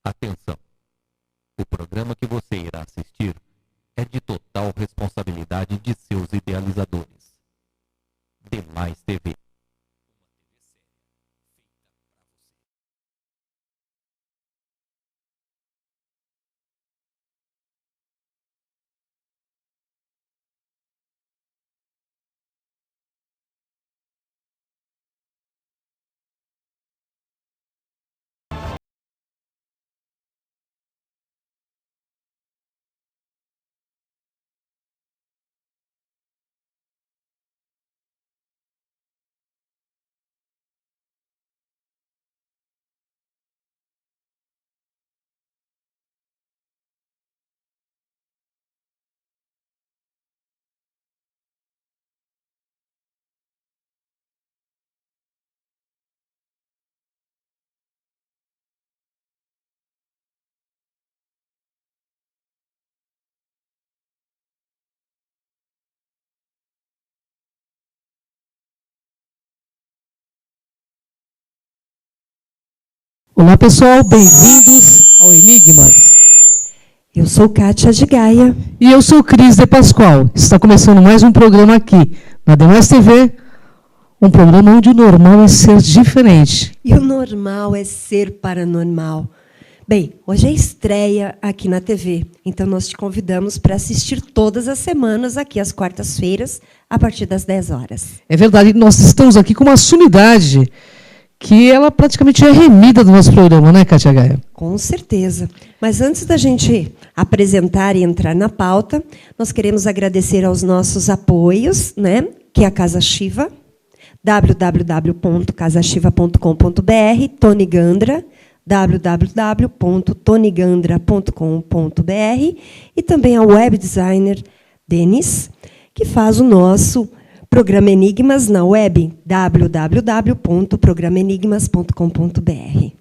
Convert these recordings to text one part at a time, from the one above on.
Atenção! O programa que você irá assistir é de total responsabilidade de seus idealizadores. Demais TV. Olá, pessoal, bem-vindos ao Enigmas. Eu sou Kátia de Gaia. E eu sou Cris de Pascoal. Está começando mais um programa aqui na Demais TV, um programa onde o normal é ser diferente. E o normal é ser paranormal. Bem, hoje é estreia aqui na TV, então nós te convidamos para assistir todas as semanas aqui às quartas-feiras, a partir das 10 horas. É verdade, nós estamos aqui com uma sumidade que ela praticamente é remida do nosso programa, né, Kátia Gaia? Com certeza. Mas antes da gente apresentar e entrar na pauta, nós queremos agradecer aos nossos apoios, né, que é a Casa Shiva, www.casashiva.com.br, Tony Gandra, www.tonygandra.com.br e também a web designer Denis, que faz o nosso programa Enigmas na web, www.programenigmas.com.br.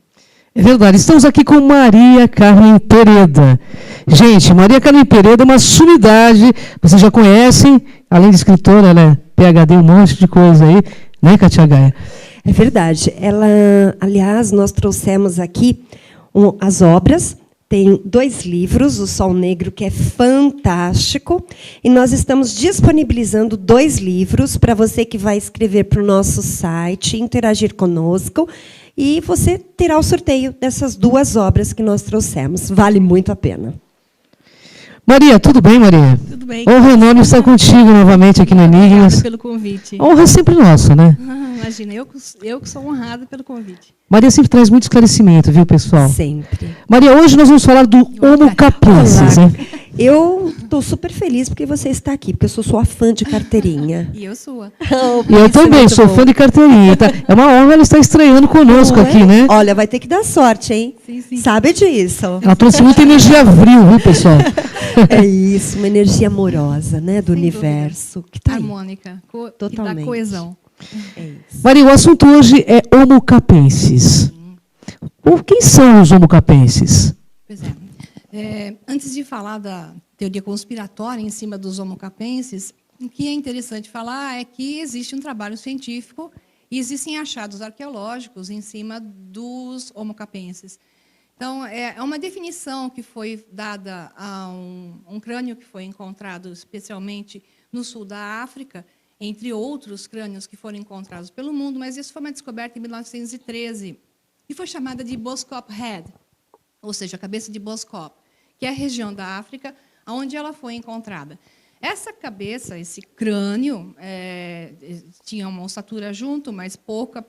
É verdade, estamos aqui com Maria Carmen Pereda. Gente, Maria Carmen Pereda é uma sumidade, vocês já conhecem, além de escritora, ela é PhD, um monte de coisa aí, né, Kátia Gaia? É verdade. Ela, aliás, nós trouxemos aqui as obras. Tem 2 livros, O Sol Negro, que é fantástico, e nós estamos disponibilizando 2 livros para você que vai escrever para o nosso site, interagir conosco, e você terá o sorteio dessas 2 obras que nós trouxemos. Vale muito a pena. Maria, tudo bem, Maria? Tudo bem. Honra enorme estar contigo novamente aqui no Enigmas. Obrigada pelo convite. Honra é sempre nossa, né? Imagina, eu que sou honrada pelo convite. Maria sempre traz muito esclarecimento, viu, pessoal? Sempre. Maria, hoje nós vamos falar do Homo capensis, né? Eu estou super feliz porque você está aqui, porque eu sou sua fã de carteirinha. E eu sua. E eu também, sou fã de carteirinha. Tá? É uma honra ela estar estreando conosco aqui, né? Olha, vai ter que dar sorte, hein? Sim, sim. Sabe disso. Ela trouxe muita energia avril, viu, pessoal? É isso, uma energia amorosa, né, do Sem universo. Que tá aí. Harmônica. E Totalmente. da coesão. É isso. Maria, o assunto hoje é Homo capensis. Quem são os Homo capensis? Pois é. Antes de falar da teoria conspiratória em cima dos Homo capensis, o que é interessante falar é que existe um trabalho científico e existem achados arqueológicos em cima dos Homo capensis. Então, é uma definição que foi dada a um crânio que foi encontrado especialmente no sul da África, entre outros crânios que foram encontrados pelo mundo, mas isso foi uma descoberta em 1913, e foi chamada de Boskop Head, ou seja, a cabeça de Boskop, que é a região da África onde ela foi encontrada. Essa cabeça, esse crânio, tinha uma ossatura junto, mas pouca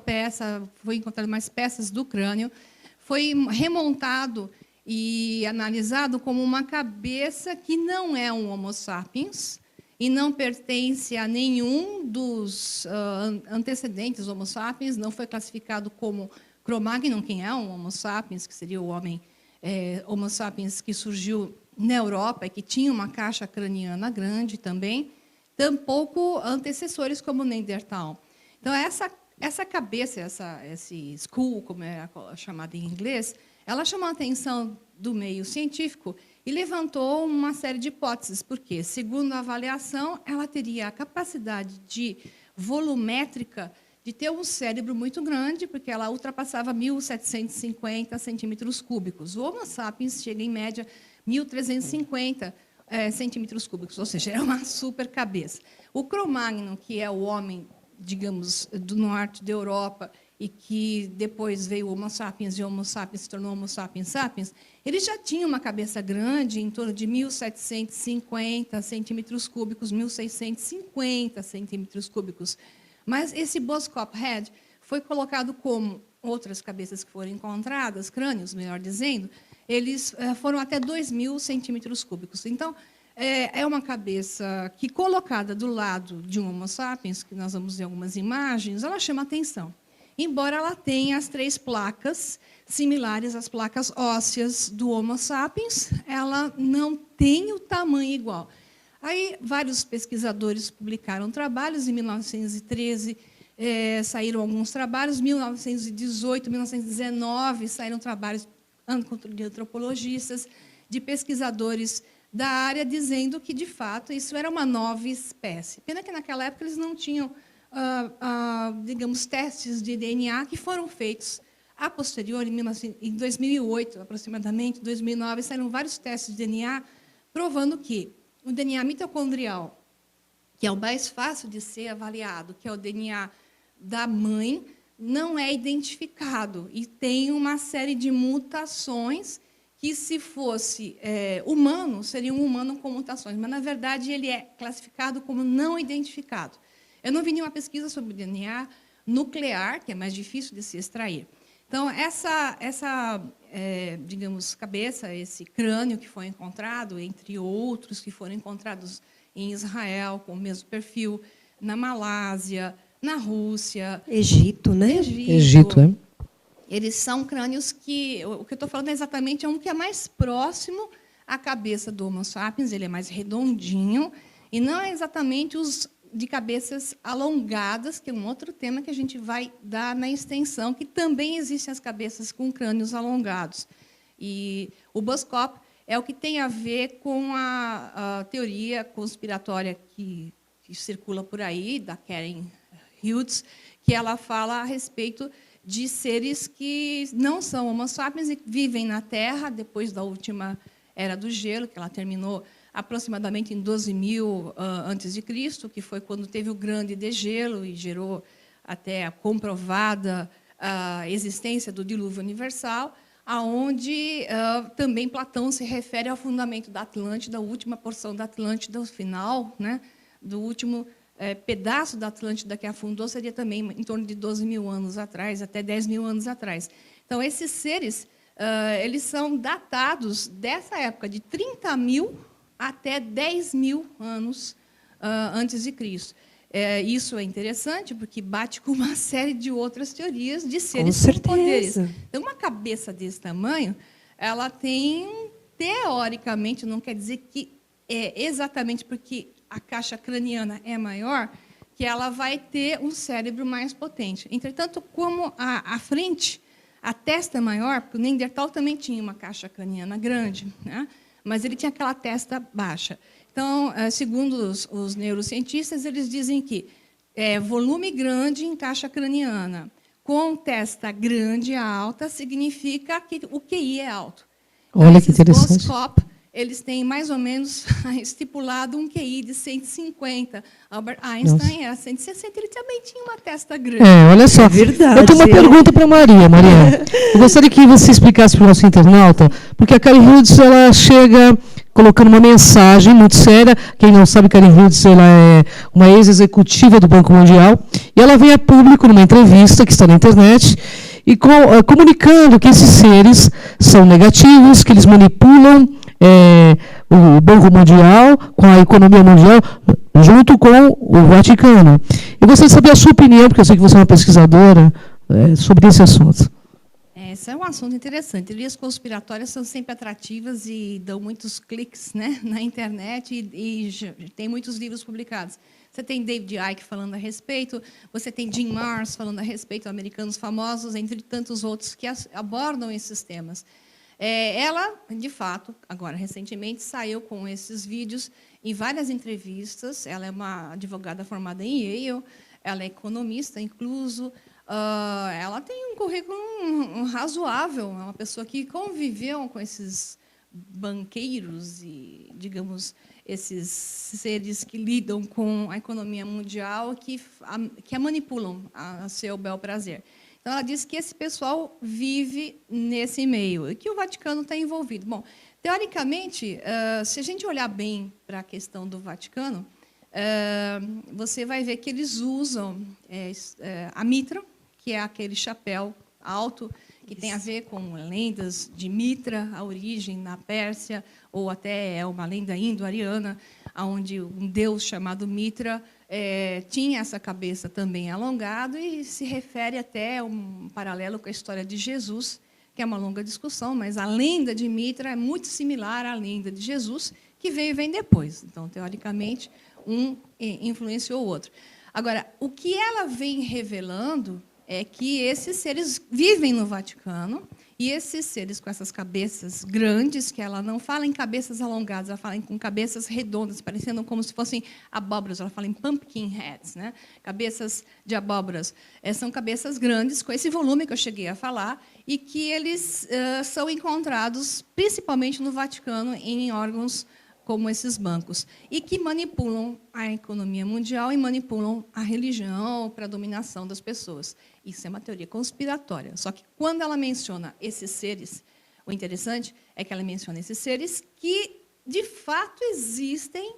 peça, foi encontrado mais peças do crânio, foi remontado e analisado como uma cabeça que não é um Homo sapiens e não pertence a nenhum dos antecedentes Homo sapiens, não foi classificado como Cro-Magnon, quem é um Homo sapiens, que seria o homem Homo sapiens que surgiu na Europa e que tinha uma caixa craniana grande também, tampouco antecessores como Neandertal. Então, essa cabeça, esse skull, como é chamada em inglês, ela chamou a atenção do meio científico e levantou uma série de hipóteses, porque, segundo a avaliação, ela teria a capacidade volumétrica de ter um cérebro muito grande, porque ela ultrapassava 1.750 centímetros cúbicos. O Homo sapiens chega, em média, 1.350 centímetros cúbicos, ou seja, é uma super cabeça. O Cro-Magnon, que é o homem, digamos, do norte da Europa, e que depois veio o Homo sapiens, e o Homo sapiens se tornou Homo sapiens sapiens, ele já tinha uma cabeça grande, em torno de 1.750 centímetros cúbicos, 1.650 centímetros cúbicos. Mas esse Boskop Head foi colocado como outras cabeças que foram encontradas, crânios, melhor dizendo, eles foram até 2.000 centímetros cúbicos. Então, é uma cabeça que, colocada do lado de um Homo sapiens, que nós vamos ver algumas imagens, ela chama atenção. Embora ela tenha as 3 placas similares às placas ósseas do Homo sapiens, ela não tem o tamanho igual. Aí, vários pesquisadores publicaram trabalhos. Em 1913, saíram alguns trabalhos. Em 1918, 1919, saíram trabalhos de antropologistas, de pesquisadores da área, dizendo que, de fato, isso era uma nova espécie. Pena que, naquela época, eles não tinham, digamos, testes de DNA que foram feitos a posteriori, em 2008, aproximadamente, 2009, saíram vários testes de DNA provando que o DNA mitocondrial, que é o mais fácil de ser avaliado, que é o DNA da mãe, não é identificado e tem uma série de mutações que, se fosse humano, seria um humano com mutações, mas, na verdade, ele é classificado como não identificado. Eu não vi nenhuma pesquisa sobre o DNA nuclear, que é mais difícil de se extrair. Então, digamos, cabeça, esse crânio que foi encontrado, entre outros que foram encontrados em Israel, com o mesmo perfil, na Malásia, na Rússia... Egito, né? Egito, é. Eles são crânios que... O que eu estou falando exatamente é um que é mais próximo à cabeça do Homo sapiens, ele é mais redondinho, e não é exatamente os de cabeças alongadas, que é um outro tema que a gente vai dar na extensão, que também existem as cabeças com crânios alongados. E o Boskop é o que tem a ver com a teoria conspiratória que circula por aí, da Karen Hughes, que ela fala a respeito de seres que não são Homo sapiens e vivem na Terra depois da última Era do Gelo, que ela terminou aproximadamente em 12.000 a.C., que foi quando teve o grande degelo e gerou até a comprovada existência do dilúvio universal, aonde também Platão se refere ao fundamento da Atlântida, a última porção da Atlântida, o final, né, do último pedaço da Atlântida que afundou, seria também em torno de 12.000 anos atrás, até 10.000 anos atrás. Então, esses seres eles são datados dessa época, de 30.000 até 10.000 anos antes de Cristo. Isso é interessante, porque bate com uma série de outras teorias de seres com poderes. Então, uma cabeça desse tamanho, ela tem, teoricamente, não quer dizer que é exatamente porque a caixa craniana é maior, que ela vai ter um cérebro mais potente. Entretanto, como a frente, a testa é maior, porque o Neandertal também tinha uma caixa craniana grande, né? Mas ele tinha aquela testa baixa. Então, segundo os neurocientistas, eles dizem que volume grande em caixa craniana com testa grande e alta significa que o QI é alto. Olha que interessante. Boskop, eles têm mais ou menos estipulado um QI de 150. Albert Einstein era 160, ele também tinha uma testa grande. Olha só. É verdade. Eu tenho uma pergunta para a Maria. Maria, eu gostaria que você explicasse para o nosso internauta, porque a Karen Hughes, ela chega colocando uma mensagem muito séria. Quem não sabe, Karen Hughes, ela é uma ex-executiva do Banco Mundial, e ela vem a público numa entrevista que está na internet, e comunicando que esses seres são negativos, que eles manipulam o Banco Mundial com a economia mundial, junto com o Vaticano. Eu gostaria de saber a sua opinião, porque eu sei que você é uma pesquisadora, sobre esse assunto. Esse é um assunto interessante. Teorias conspiratórias são sempre atrativas e dão muitos cliques, né, na internet, e tem muitos livros publicados. Você tem David Icke falando a respeito, você tem Jim Marrs falando a respeito, americanos famosos, entre tantos outros que abordam esses temas. Ela, de fato, agora, recentemente, saiu com esses vídeos em várias entrevistas. Ela é uma advogada formada em Yale. ela é economista, incluso. Ela tem um currículo razoável, é uma pessoa que conviveu com esses banqueiros e, digamos, esses seres que lidam com a economia mundial, que a manipulam a seu bel prazer. Então, ela diz que esse pessoal vive nesse meio e que o Vaticano está envolvido. Bom, teoricamente, se a gente olhar bem para a questão do Vaticano, você vai ver que eles usam a mitra, que é aquele chapéu alto, que tem a ver com lendas de Mitra, a origem na Pérsia, ou até é uma lenda indo-ariana, onde um deus chamado Mitra tinha essa cabeça também alongada, e se refere até a um paralelo com a história de Jesus, que é uma longa discussão, mas a lenda de Mitra é muito similar à lenda de Jesus, que veio e vem depois. Então, teoricamente, um influenciou o outro. Agora, o que ela vem revelando é que esses seres vivem no Vaticano, e esses seres com essas cabeças grandes, que ela não fala em cabeças alongadas, ela fala com cabeças redondas, parecendo como se fossem abóboras, ela fala em pumpkin heads, né? Cabeças de abóboras. São cabeças grandes, com esse volume que eu cheguei a falar, e que eles são encontrados principalmente no Vaticano, em órgãos como esses bancos, e que manipulam a economia mundial e manipulam a religião para a dominação das pessoas. Isso é uma teoria conspiratória. Só que, quando ela menciona esses seres, o interessante é que ela menciona esses seres que, de fato, existem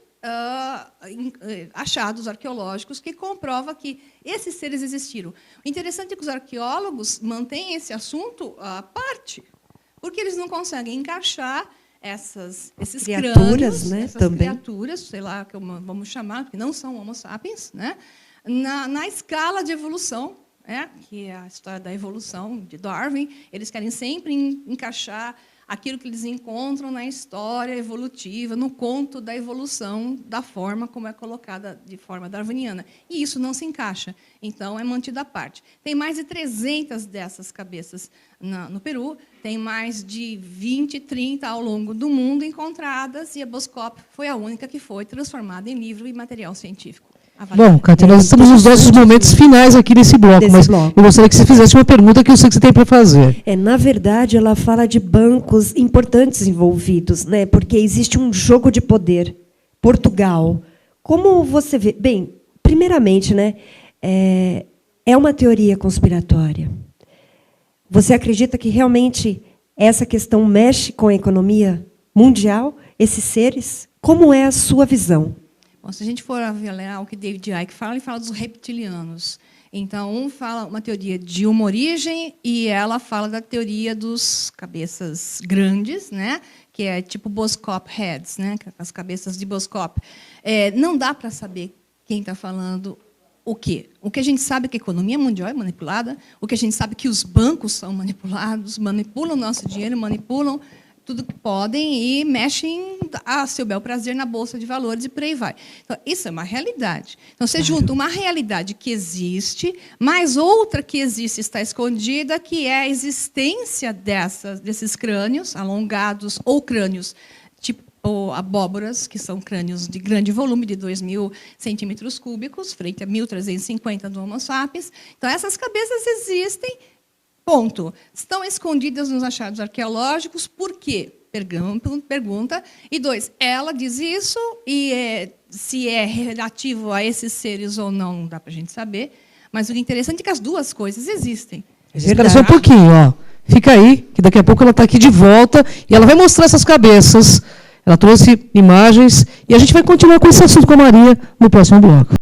achados arqueológicos que comprovam que esses seres existiram. O interessante é que os arqueólogos mantêm esse assunto à parte, porque eles não conseguem encaixar esses criaturas, crânios, né, essas também. criaturas, sei lá, que vamos chamar, porque não são Homo sapiens, né, na escala de evolução, que é a história da evolução de Darwin. Eles querem sempre encaixar aquilo que eles encontram na história evolutiva, no conto da evolução, da forma como é colocada de forma darwiniana. E isso não se encaixa, então é mantido à parte. Tem mais de 300 dessas cabeças no Peru, tem mais de 20, 30 ao longo do mundo encontradas, e a Boskop foi a única que foi transformada em livro e material científico. Bom, Kátia, nós estamos nos nossos momentos finais aqui nesse bloco, mas eu gostaria que você fizesse uma pergunta que eu sei que você tem para fazer. Na verdade, ela fala de bancos importantes envolvidos, né? Porque existe um jogo de poder. Portugal. Como você vê? Bem, primeiramente, né, é uma teoria conspiratória. Você acredita que realmente essa questão mexe com a economia mundial, esses seres? Como é a sua visão? Bom, se a gente for avaliar o que David Icke fala, ele fala dos reptilianos. Então, um fala uma teoria de uma origem e ela fala da teoria dos cabeças grandes, né? Que é tipo Boskop heads, né? As cabeças de Boskop. Não dá para saber quem está falando o quê. O que a gente sabe é que a economia mundial é manipulada, o que a gente sabe é que os bancos são manipulados, manipulam o nosso dinheiro, manipulam tudo que podem e mexem a seu bel prazer na bolsa de valores e por aí vai. Então, isso é uma realidade. Então, você junta uma realidade que existe, mais outra que existe está escondida, que é a existência desses crânios alongados ou crânios tipo abóboras, que são crânios de grande volume, de 2.000 centímetros cúbicos, frente a 1.350 do Homo sapiens. Então, essas cabeças existem. Ponto. Estão escondidas nos achados arqueológicos, por quê? Pergunta. E 2, ela diz isso, e se é relativo a esses seres ou não dá para a gente saber. Mas o interessante é que as duas coisas existem. Espera só um pouquinho, ó. Fica aí, que daqui a pouco ela está aqui de volta, e ela vai mostrar essas cabeças. Ela trouxe imagens, e a gente vai continuar com esse assunto com a Maria no próximo bloco.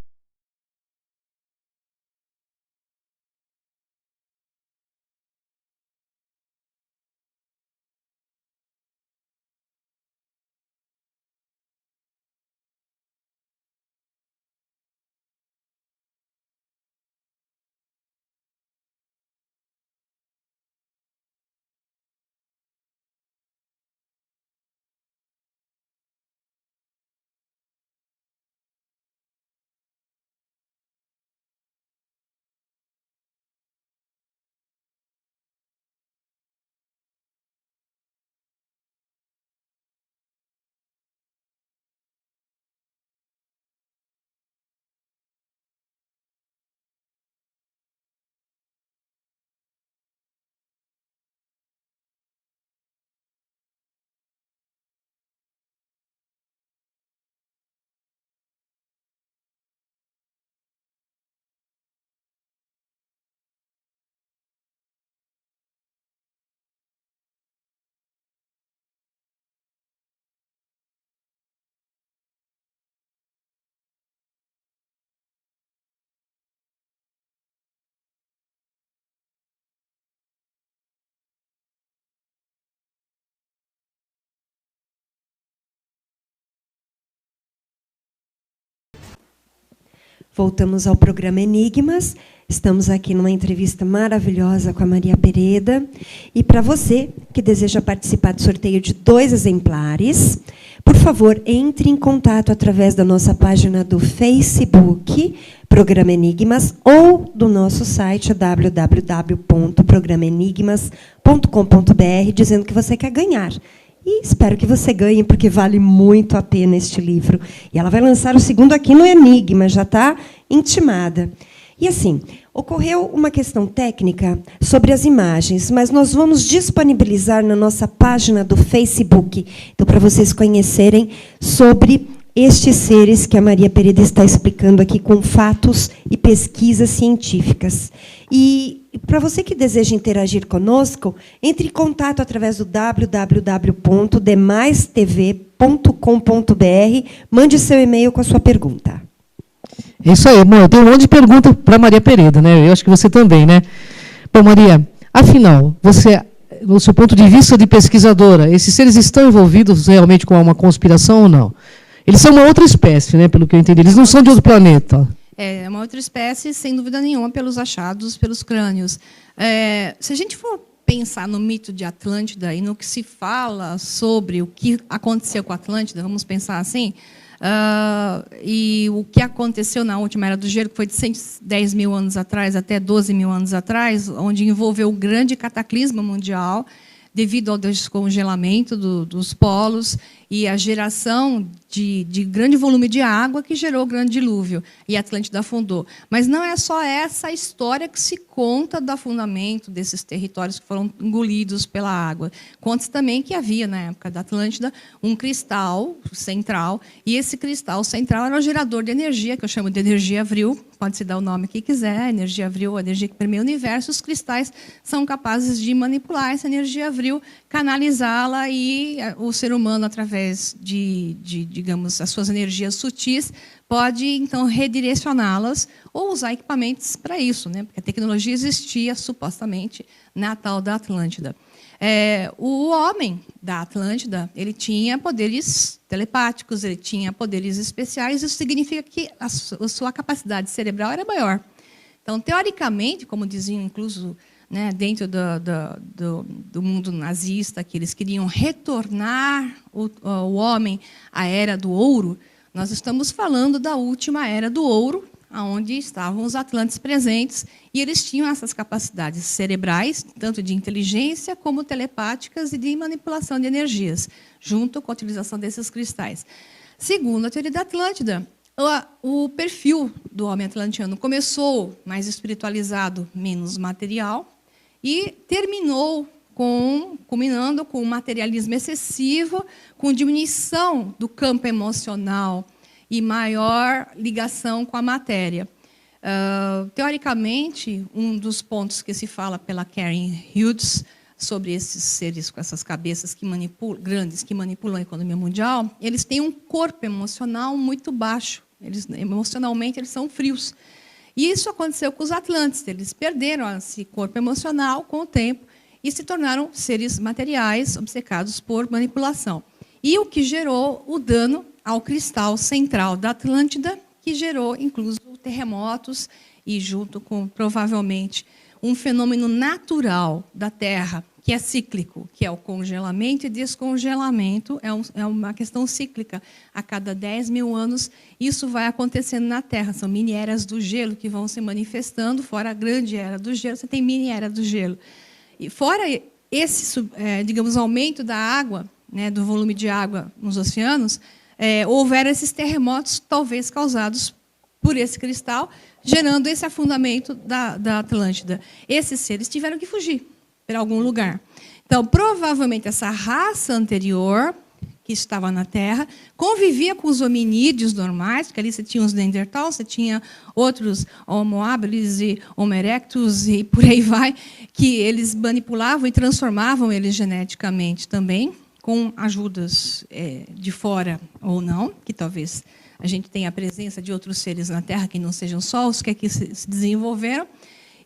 Voltamos ao programa Enigmas. Estamos aqui numa entrevista maravilhosa com a Maria Pereda. E para você que deseja participar do sorteio de 2 exemplares, por favor, entre em contato através da nossa página do Facebook, Programa Enigmas, ou do nosso site, www.programaenigmas.com.br, dizendo que você quer ganhar. E espero que você ganhe, porque vale muito a pena este livro. E ela vai lançar o 2º aqui no Enigma, já está intimada. E, assim, ocorreu uma questão técnica sobre as imagens, mas nós vamos disponibilizar na nossa página do Facebook, então, para vocês conhecerem sobre estes seres que a Maria Pereda está explicando aqui com fatos e pesquisas científicas. E para você que deseja interagir conosco, entre em contato através do www.demaistv.com.br, mande seu e-mail com a sua pergunta. É isso aí, amor. Eu tenho um monte de pergunta para Maria Pereda, né? Eu acho que você também, né? Bom, Maria, afinal, você, no seu ponto de vista de pesquisadora, esses seres estão envolvidos realmente com uma conspiração ou não? Eles são uma outra espécie, né? Pelo que eu entendi. Eles não são de outro planeta. É uma outra espécie, sem dúvida nenhuma, pelos achados, pelos crânios. Se a gente for pensar no mito de Atlântida e no que se fala sobre o que aconteceu com a Atlântida, vamos pensar assim, e o que aconteceu na última Era do Gelo, que foi de 110 mil anos atrás até 12 mil anos atrás, onde envolveu um grande cataclisma mundial, devido ao descongelamento dos polos e a geração de grande volume de água que gerou o grande dilúvio, e a Atlântida afundou. Mas não é só essa história que se conta do afundamento desses territórios que foram engolidos pela água. Conta-se também que havia, na época da Atlântida, um cristal central, e esse cristal central era o gerador de energia, que eu chamo de energia vril, pode-se dar o nome que quiser, energia vril, a energia que permeia o universo. Os cristais são capazes de manipular essa energia vril, canalizá-la, e o ser humano, através de, digamos, as suas energias sutis, pode, então, redirecioná-las ou usar equipamentos para isso, né? Porque a tecnologia existia, supostamente, na tal da Atlântida. O homem da Atlântida, ele tinha poderes telepáticos, ele tinha poderes especiais, isso significa que a sua capacidade cerebral era maior. Então, teoricamente, como diziam, incluso, né, dentro do mundo nazista, que eles queriam retornar o homem à Era do Ouro, nós estamos falando da última Era do Ouro, onde estavam os atlantes presentes, e eles tinham essas capacidades cerebrais, tanto de inteligência como telepáticas e de manipulação de energias, junto com a utilização desses cristais. Segundo a teoria da Atlântida, o perfil do homem atlantiano começou mais espiritualizado, menos material, e terminou culminando com um materialismo excessivo, com diminuição do campo emocional e maior ligação com a matéria. Teoricamente, um dos pontos que se fala pela Karen Hughes sobre esses seres com essas cabeças grandes que manipulam a economia mundial, eles têm um corpo emocional muito baixo. Emocionalmente, eles são frios. E isso aconteceu com os atlantes. Eles perderam esse corpo emocional com o tempo e se tornaram seres materiais obcecados por manipulação. E o que gerou o dano ao cristal central da Atlântida, que gerou, inclusive, terremotos e, junto com, provavelmente, um fenômeno natural da Terra, que é cíclico, que é o congelamento e descongelamento, é uma questão cíclica. A cada 10 mil anos, isso vai acontecendo na Terra. São mini-eras do gelo que vão se manifestando, fora a grande era do gelo, você tem mini-era do gelo. E fora esse, digamos, aumento da água, né, do volume de água nos oceanos, houveram esses terremotos, talvez causados por esse cristal, gerando esse afundamento da Atlântida. Esses seres tiveram que fugir para algum lugar. Então, provavelmente, essa raça anterior, que estava na Terra, convivia com os hominídeos normais, porque ali você tinha os Neandertal, você tinha outros Homo habilis e Homo erectus, e por aí vai, que eles manipulavam e transformavam eles geneticamente também, com ajudas de fora ou não, que talvez a gente tenha a presença de outros seres na Terra que não sejam só os que aqui se desenvolveram.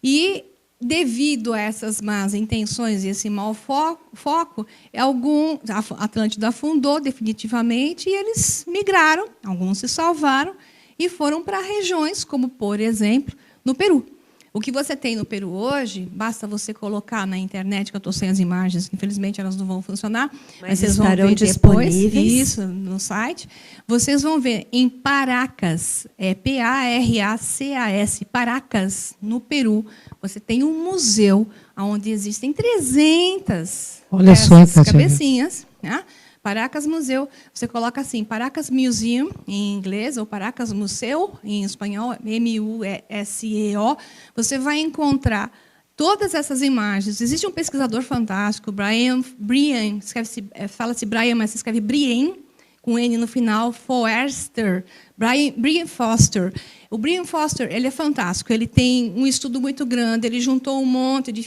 E, devido a essas más intenções e esse mau foco, a Atlântida afundou definitivamente e eles migraram, alguns se salvaram, e foram para regiões como, por exemplo, no Peru. O que você tem no Peru hoje, basta você colocar na internet, que eu estou sem as imagens, infelizmente elas não vão funcionar, mas vocês vão ver depois, isso, no site. Vocês vão ver em Paracas, Paracas, Paracas, no Peru, você tem um museu onde existem 300 dessas cabecinhas, né? Paracas Museu, você coloca assim, Paracas Museum, em inglês, ou Paracas Museu, em espanhol, M-U-S-E-O, você vai encontrar todas essas imagens. Existe um pesquisador fantástico, Brian, fala-se Brian, mas se escreve Brian, com N no final, Foerster, Brian Foster. O Brian Foster, ele é fantástico, ele tem um estudo muito grande, ele juntou um monte de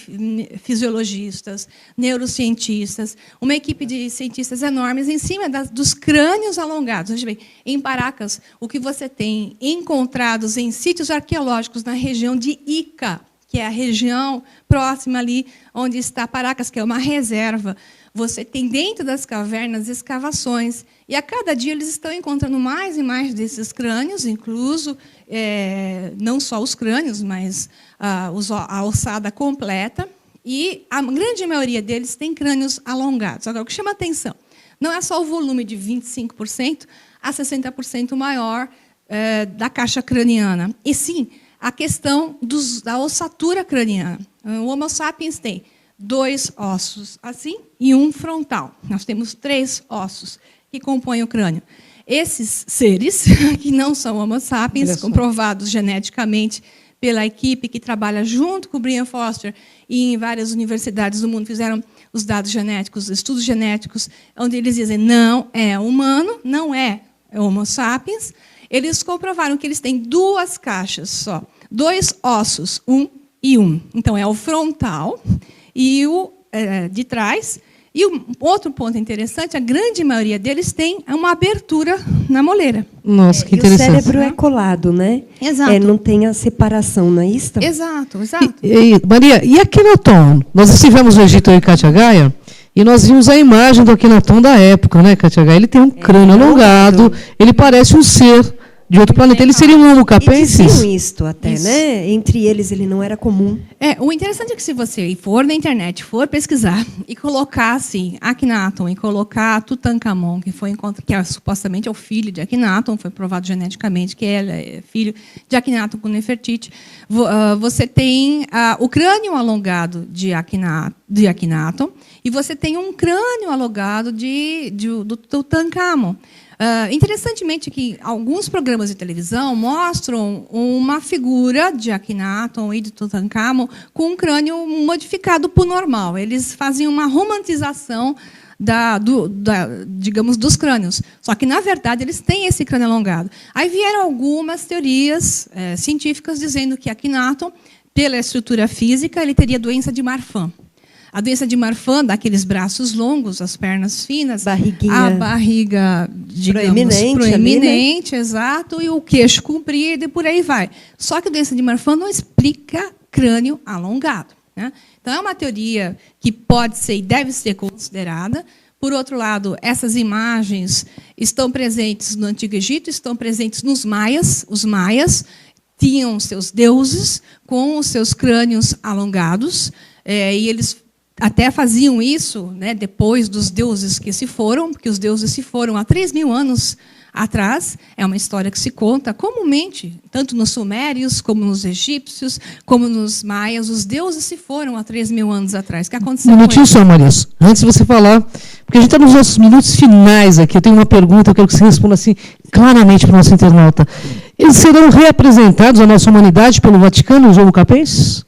fisiologistas, neurocientistas, uma equipe de cientistas enormes em cima dos crânios alongados. Veja bem, em Paracas, o que você tem encontrados em sítios arqueológicos na região de Ica, que é a região próxima ali onde está Paracas, que é uma reserva. Você tem dentro das cavernas escavações, e a cada dia eles estão encontrando mais e mais desses crânios, incluso não só os crânios, mas a ossada completa, e a grande maioria deles tem crânios alongados. Agora, o que chama a atenção não é só o volume de 25% a 60% maior da caixa craniana, e sim a questão da ossatura craniana. O Homo sapiens tem 2 ossos assim e um frontal. Nós temos 3 ossos que compõem o crânio. Esses seres, que não são Homo sapiens, comprovados geneticamente pela equipe que trabalha junto com o Brian Foster e em várias universidades do mundo fizeram os dados genéticos, estudos genéticos, onde eles dizem não é humano, não é Homo sapiens. Eles comprovaram que eles têm 2 caixas só, 2 ossos, 1 e 1. Então, é o frontal e o de trás. E um outro ponto interessante, a grande maioria deles tem uma abertura na moleira. Nossa, que interessante. E o cérebro é colado, né? Exato. Não tem a separação, não é isso? Exato. Maria, e Akhenaton? Nós estivemos no Egito, eu e Kátia Gaia, e nós vimos a imagem do Akhenaton da época, né, Kátia Gaia? Ele tem um crânio alongado, ele parece um ser de outro planeta. Ele seria um Homo capensis? E diziam isto até, né? Entre eles, ele não era comum. O interessante é que se você for na internet, for pesquisar e colocar assim, Akhenaton e colocar Tutankhamon, que supostamente é o filho de Akhenaton, foi provado geneticamente que ele é filho de Akhenaton com Nefertiti, você tem o crânio alongado de Akhenaton e você tem um crânio alongado do Tutankhamon. Interessantemente que alguns programas de televisão mostram uma figura de Akhenaton e de Tutankhamon com um crânio modificado para o normal. Eles faziam uma romantização digamos, dos crânios. Só que, na verdade, eles têm esse crânio alongado. Aí vieram algumas teorias científicas dizendo que Akhenaton, pela estrutura física, ele teria doença de Marfan. A doença de Marfan, daqueles braços longos, as pernas finas, a barriga, digamos, proeminente, exato, e o queixo comprido, e por aí vai. Só que a doença de Marfan não explica crânio alongado, né? Então, é uma teoria que pode ser e deve ser considerada. Por outro lado, essas imagens estão presentes no Antigo Egito, estão presentes nos maias. Os maias tinham seus deuses com os seus crânios alongados, e eles até faziam isso, né, depois dos deuses que se foram, porque os deuses se foram há 3.000 anos atrás. É uma história que se conta comumente, tanto nos sumérios, como nos egípcios, como nos maias. Os deuses se foram há 3.000 anos atrás. O que aconteceu? Um minutinho só, Maria. Antes de você falar, porque a gente está nos nossos minutos finais aqui, eu tenho uma pergunta, eu quero que você responda assim, claramente para o nosso internauta. Eles serão reapresentados à nossa humanidade pelo Vaticano, os Homo capensis?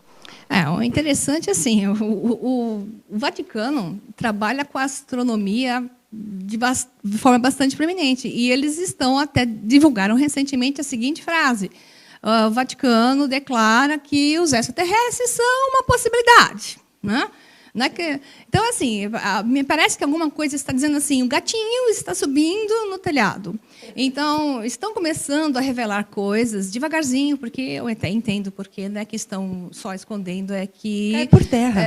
O interessante, assim, o Vaticano trabalha com a astronomia de forma bastante proeminente. E eles divulgaram recentemente a seguinte frase: o Vaticano declara que os extraterrestres são uma possibilidade, né? Então, assim, me parece que alguma coisa está dizendo assim, o gatinho está subindo no telhado. Então, estão começando a revelar coisas devagarzinho, porque eu até entendo porque, né, que estão só escondendo, é que... Cai por terra.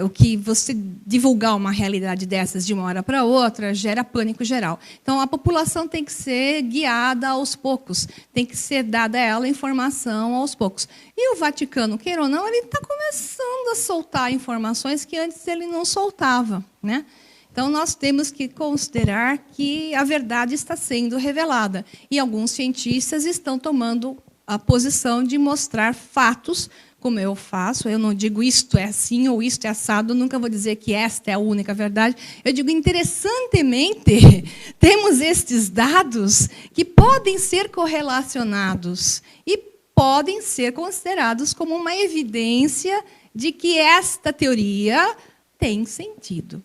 o que você divulgar uma realidade dessas de uma hora para outra gera pânico geral. Então, a população tem que ser guiada aos poucos, tem que ser dada a ela informação aos poucos. E o Vaticano, queira ou não, ele está começando a soltar informações que antes ele não soltava, né? Então, nós temos que considerar que a verdade está sendo revelada. E alguns cientistas estão tomando a posição de mostrar fatos, como eu faço. Eu não digo isto é assim ou isto é assado, eu nunca vou dizer que esta é a única verdade. Eu digo, interessantemente, temos estes dados que podem ser correlacionados e podem ser considerados como uma evidência de que esta teoria tem sentido.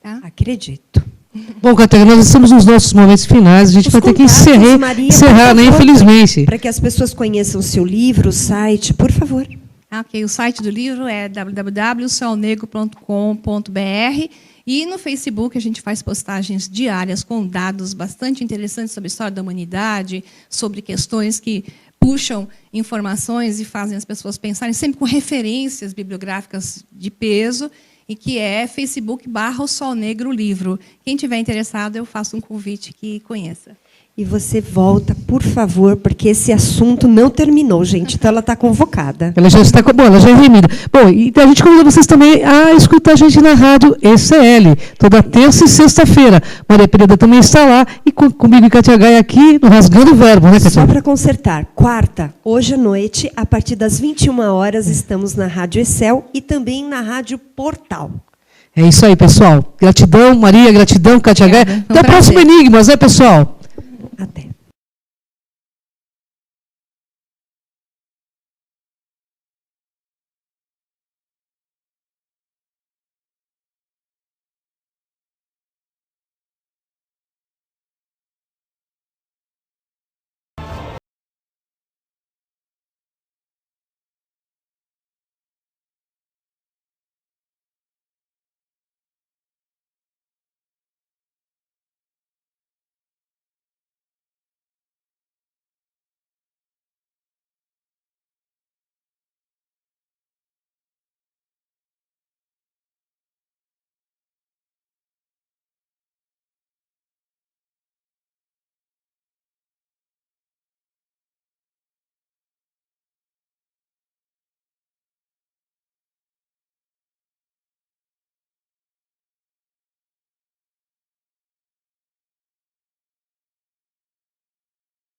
Tá? Acredito. Bom, Catarina, nós estamos nos nossos momentos finais, a gente vai ter que encerrar, né, infelizmente. Para que as pessoas conheçam o seu livro, o site, por favor. Ok, o site do livro é www.solnegro.com.br e no Facebook a gente faz postagens diárias com dados bastante interessantes sobre a história da humanidade, sobre questões que puxam informações e fazem as pessoas pensarem, sempre com referências bibliográficas de peso, e que é Facebook.com/O Sol Negro Livro. Quem tiver interessado, eu faço um convite que conheça. E você volta, por favor, porque esse assunto não terminou, gente. Então, ela está convocada. Ela já está, bom, ela já é remida. Bom, então a gente convida vocês também a escutar a gente na rádio ECL, toda terça e sexta-feira. Maria Pereira também está lá, e comigo e Cátia Gaia aqui, no Rasgando o Verbo, né, Cátia? Só para consertar, quarta, hoje à noite, a partir das 21 horas, estamos na Rádio Excel e também na Rádio Portal. É isso aí, pessoal. Gratidão, Maria, gratidão, Cátia Gaia. Até o próximo Enigmas, né, pessoal? Até.